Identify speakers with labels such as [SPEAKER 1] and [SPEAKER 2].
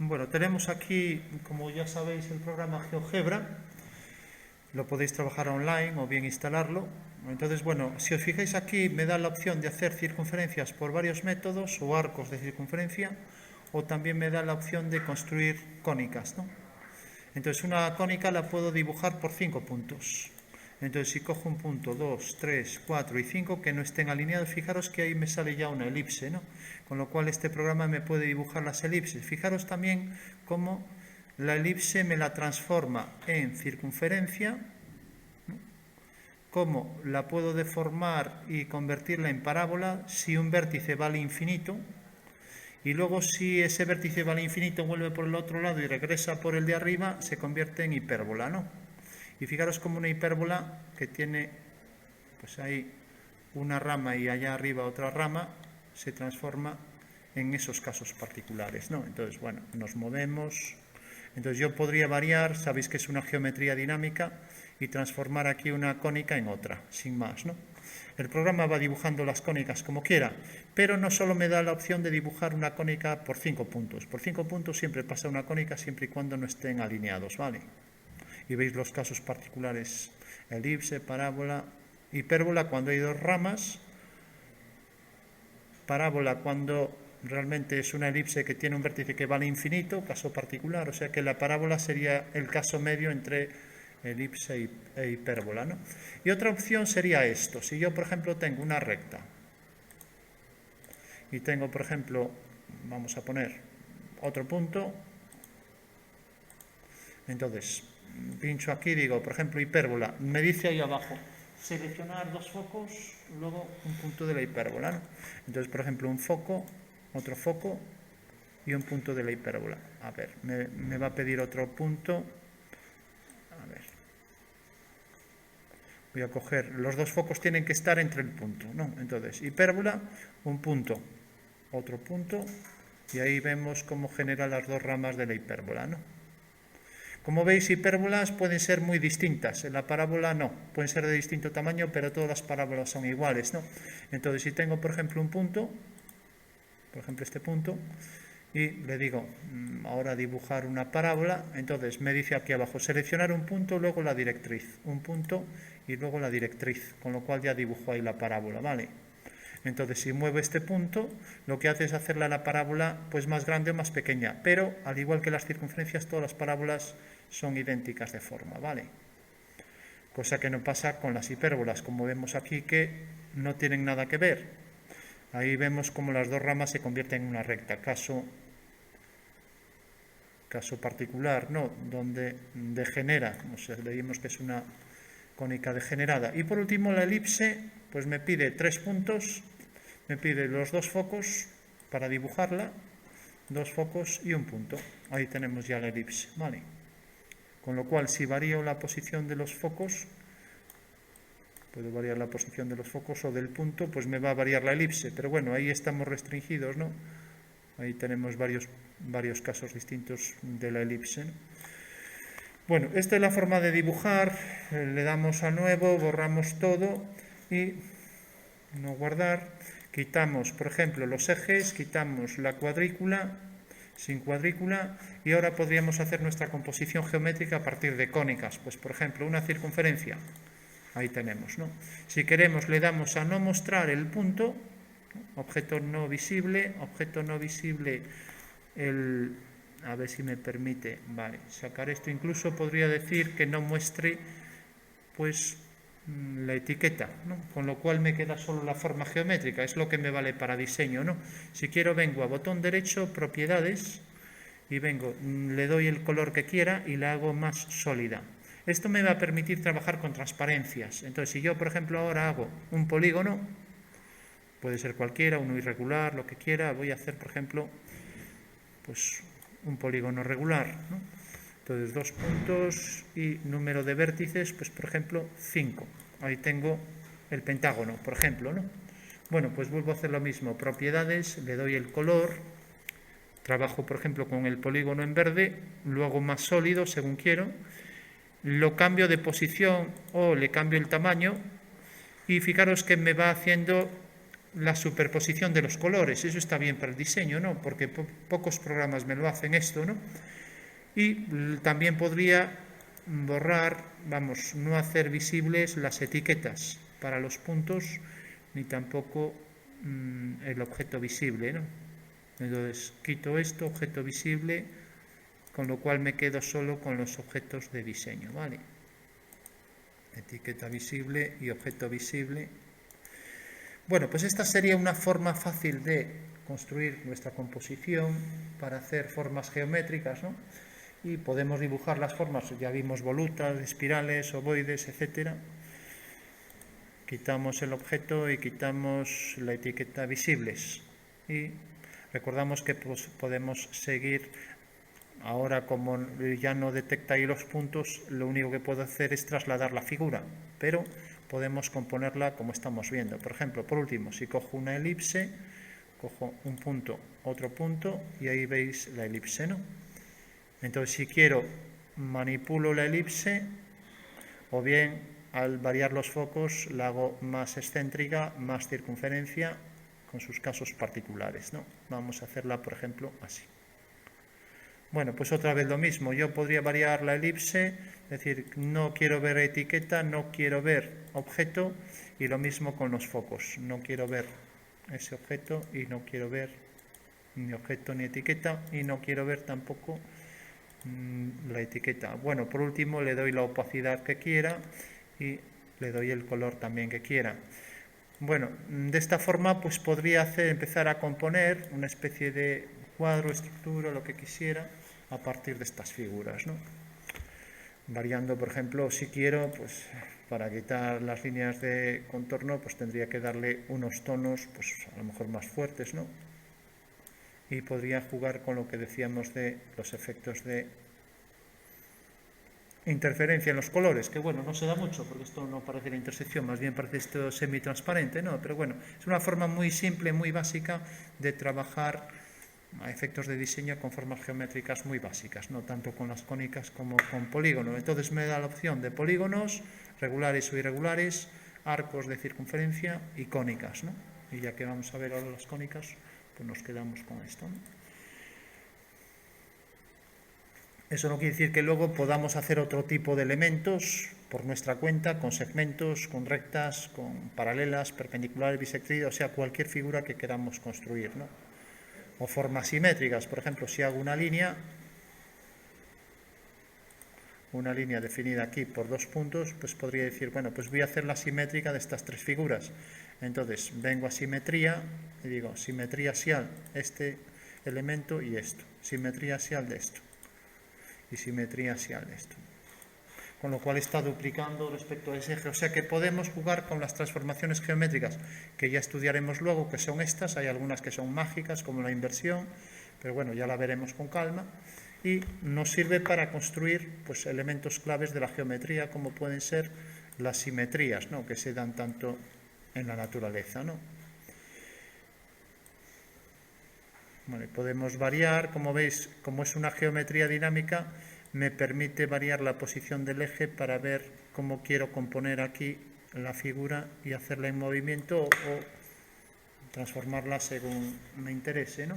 [SPEAKER 1] Bueno, tenemos aquí, como ya sabéis, el programa GeoGebra. Lo podéis trabajar online o bien instalarlo. Entonces, bueno, si os fijáis aquí, me da la opción de hacer circunferencias por varios métodos o arcos de circunferencia, o también me da la opción de construir cónicas, ¿no? Entonces, una cónica la puedo dibujar por 5 puntos. Entonces, si cojo un punto, 2, 3, 4 y 5 que no estén alineados, fijaros que ahí me sale ya una elipse, ¿no? Con lo cual este programa me puede dibujar las elipses. Fijaros también cómo la elipse me la transforma en circunferencia, ¿no? Cómo la puedo deformar y convertirla en parábola si un vértice vale infinito, y luego si ese vértice vale infinito vuelve por el otro lado y regresa por el de arriba, se convierte en hipérbola, ¿no? Y fijaros como una hipérbola que tiene pues ahí una rama y allá arriba otra rama, se transforma en esos casos particulares, ¿no? Entonces, bueno, nos movemos. Entonces yo podría variar, sabéis que es una geometría dinámica, y transformar aquí una cónica en otra, sin más, ¿no? El programa va dibujando las cónicas como quiera, pero no solo me da la opción de dibujar una cónica por 5 puntos. Por 5 puntos siempre pasa una cónica siempre y cuando no estén alineados, ¿vale? Y veis los casos particulares: elipse, parábola, hipérbola cuando hay dos ramas, parábola cuando realmente es una elipse que tiene un vértice que vale infinito, caso particular, o sea que la parábola sería el caso medio entre elipse e hipérbola, ¿no? Y otra opción sería esto: si yo, por ejemplo, tengo una recta y tengo, por ejemplo, vamos a poner otro punto, entonces pincho aquí, digo, por ejemplo, hipérbola, me dice ahí abajo seleccionar dos focos, luego un punto de la hipérbola, ¿no? Entonces, por ejemplo, un foco, otro foco y un punto de la hipérbola. A ver, me va a pedir otro punto. A ver, voy a coger, los dos focos tienen que estar entre el punto, ¿no? Entonces, hipérbola, un punto, otro punto, y ahí vemos cómo genera las dos ramas de la hipérbola, ¿no? Como veis, hipérbolas pueden ser muy distintas. En la parábola no, pueden ser de distinto tamaño, pero todas las parábolas son iguales, ¿no? Entonces, si tengo, por ejemplo, un punto, por ejemplo este punto, y le digo ahora dibujar una parábola, entonces me dice aquí abajo seleccionar un punto, luego la directriz, un punto y luego la directriz, con lo cual ya dibujo ahí la parábola, ¿vale? Entonces, si muevo este punto, lo que hace es hacerla la parábola pues más grande o más pequeña, pero al igual que las circunferencias, todas las parábolas son idénticas de forma, ¿vale? Cosa que no pasa con las hipérbolas, como vemos aquí, que no tienen nada que ver. Ahí vemos como las dos ramas se convierten en una recta, caso particular, ¿no? Donde degenera, o sea, leímos que es una cónica degenerada. Y por último, la elipse, pues me pide 3 puntos, me pide los dos focos para dibujarla, dos focos y un punto. Ahí tenemos ya la elipse, ¿vale? Con lo cual, si varío la posición de los focos, puedo variar la posición de los focos o del punto, pues me va a variar la elipse. Pero bueno, ahí estamos restringidos, ¿no? Ahí tenemos varios casos distintos de la elipse, ¿no? Bueno, esta es la forma de dibujar. Le damos a nuevo, borramos todo y no guardar. Quitamos, por ejemplo, los ejes, quitamos la cuadrícula, sin cuadrícula, y ahora podríamos hacer nuestra composición geométrica a partir de cónicas. Pues, por ejemplo, una circunferencia. Ahí tenemos, ¿no? Si queremos, le damos a no mostrar el punto, objeto no visible, a ver si me permite, vale, sacar esto. Incluso podría decir que no muestre pues la etiqueta, ¿no? Con lo cual me queda solo la forma geométrica, es lo que me vale para diseño, ¿no? Si quiero, vengo a botón derecho, propiedades, y vengo, le doy el color que quiera y la hago más sólida. Esto me va a permitir trabajar con transparencias. Entonces, si yo, por ejemplo, ahora hago un polígono, puede ser cualquiera, uno irregular, lo que quiera, voy a hacer, por ejemplo, pues un polígono regular, ¿no? Entonces, 2 puntos y número de vértices, pues por ejemplo 5. Ahí tengo el pentágono, por ejemplo, ¿no? Bueno, pues vuelvo a hacer lo mismo, propiedades, le doy el color, trabajo por ejemplo con el polígono en verde, lo hago más sólido según quiero, lo cambio de posición o le cambio el tamaño, y fijaros que me va haciendo la superposición de los colores. Eso está bien para el diseño, ¿no? Porque pocos programas me lo hacen esto, ¿no? Y también podría borrar, vamos, no hacer visibles las etiquetas para los puntos, ni tampoco el objeto visible, ¿no? Entonces quito esto, objeto visible, con lo cual me quedo solo con los objetos de diseño, ¿vale? Etiqueta visible y objeto visible. Bueno, pues esta sería una forma fácil de construir nuestra composición para hacer formas geométricas, ¿no? Y podemos dibujar las formas, ya vimos volutas, espirales, ovoides, etcétera. Quitamos el objeto y quitamos la etiqueta visibles. Y recordamos que pues, podemos seguir, ahora como ya no detecta ahí los puntos, lo único que puedo hacer es trasladar la figura, pero podemos componerla como estamos viendo. Por ejemplo, por último, si cojo una elipse, cojo un punto, otro punto, y ahí veis la elipse, ¿no? Entonces, si quiero, manipulo la elipse, o bien al variar los focos la hago más excéntrica, más circunferencia, con sus casos particulares, ¿no? Vamos a hacerla, por ejemplo, así. Bueno, pues otra vez lo mismo. Yo podría variar la elipse, es decir, no quiero ver etiqueta, no quiero ver objeto, y lo mismo con los focos. No quiero ver ese objeto y no quiero ver ni objeto ni etiqueta, y no quiero ver tampoco la etiqueta. Bueno, por último le doy la opacidad que quiera y le doy el color también que quiera. Bueno, de esta forma pues podría empezar a componer una especie de cuadro, estructura, lo que quisiera a partir de estas figuras, ¿no? Variando, por ejemplo, si quiero, pues para quitar las líneas de contorno, pues tendría que darle unos tonos, pues a lo mejor más fuertes, ¿no? Y podría jugar con lo que decíamos de los efectos de interferencia en los colores, que bueno, no se da mucho porque esto no parece la intersección, más bien parece esto semitransparente, ¿no? Pero bueno, es una forma muy simple, muy básica de trabajar a efectos de diseño con formas geométricas muy básicas, no tanto con las cónicas como con polígonos. Entonces me da la opción de polígonos, regulares o irregulares, arcos de circunferencia y cónicas, ¿no? Y ya que vamos a ver ahora las cónicas, pues nos quedamos con esto, ¿no? Eso no quiere decir que luego podamos hacer otro tipo de elementos por nuestra cuenta, con segmentos, con rectas, con paralelas, perpendiculares, bisectridas, o sea, cualquier figura que queramos construir, ¿no? O formas simétricas, por ejemplo, si hago una línea definida aquí por dos puntos, pues podría decir, bueno, pues voy a hacer la simétrica de estas tres figuras. Entonces, vengo a simetría y digo, simetría axial, este elemento y esto, simetría axial de esto, y simetría axial de esto. Con lo cual está duplicando respecto a ese eje. O sea que podemos jugar con las transformaciones geométricas que ya estudiaremos luego, que son estas. Hay algunas que son mágicas, como la inversión, pero bueno, ya la veremos con calma. Y nos sirve para construir pues, elementos claves de la geometría, como pueden ser las simetrías, ¿no? Que se dan tanto en la naturaleza, ¿no? Bueno, podemos variar, como veis, como es una geometría dinámica, me permite variar la posición del eje para ver cómo quiero componer aquí la figura y hacerla en movimiento o transformarla según me interese, ¿no?